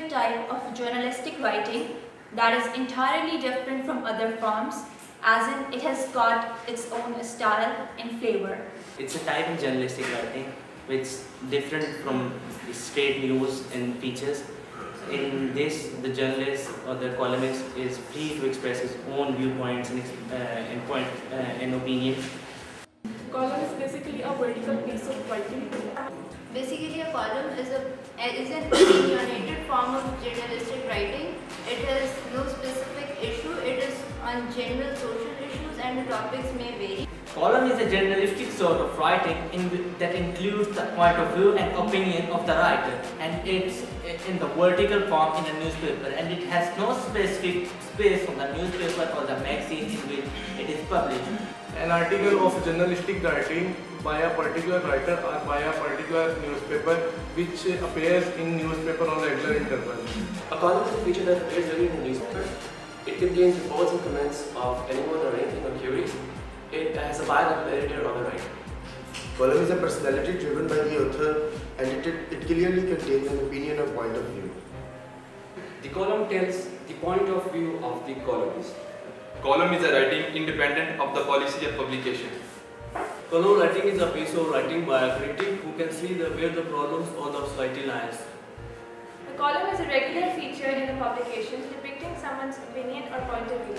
specific type of journalistic writing that is entirely different from other forms, as in it has got its own style and flavor. It's a type of journalistic writing which is different from the straight news and features. In this, the journalist or the columnist is free to express his own viewpoints and opinion. Column is basically a vertical piece of writing. Basically, a column is an opinionated form of journalistic writing. It has no specific issue. It is on general social issues, and the topics may vary. Column is a journalistic sort of writing that includes the point of view and opinion of the writer, and it's in the vertical form in a newspaper, and it has no specific space on the newspaper or the magazine in which it is published. An article of journalistic writing by a particular writer or by a particular newspaper which appears in newspaper on regular intervals. A column is a feature that appears regularly in the newspaper. It contains reports and comments of anyone or anything on queries. It has a bio of the editor or the writer. Column is a personality driven by the author, and it clearly contains an opinion or point of view. The column tells the point of view of the columnist. Column is a writing independent of the policy of publication. Column writing is a piece of writing by a critic who can see where the problems or the society lies. A column is a regular feature in the publications depicting someone's opinion or point of view.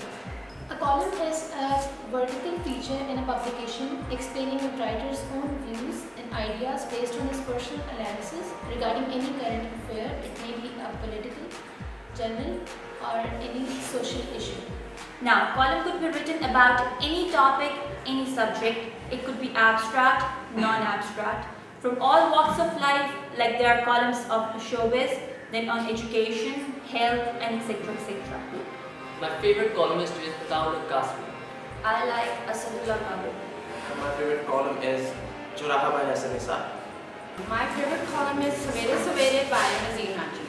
A column is a vertical feature in a publication explaining the writer's own views and ideas based on his personal analysis regarding any current affair. It may be a political, general, or any social issue. Now, column could be written about any topic, any subject. It could be abstract, non-abstract, from all walks of life, like there are columns of showbiz, then on education, health, and etc. etc. My favorite columnist is Dawood Kasmi. I like Asadullah Kabul. My favorite column is Churaha by Hassan Isa. My favorite column is Savere Savere by Nazir Nacha.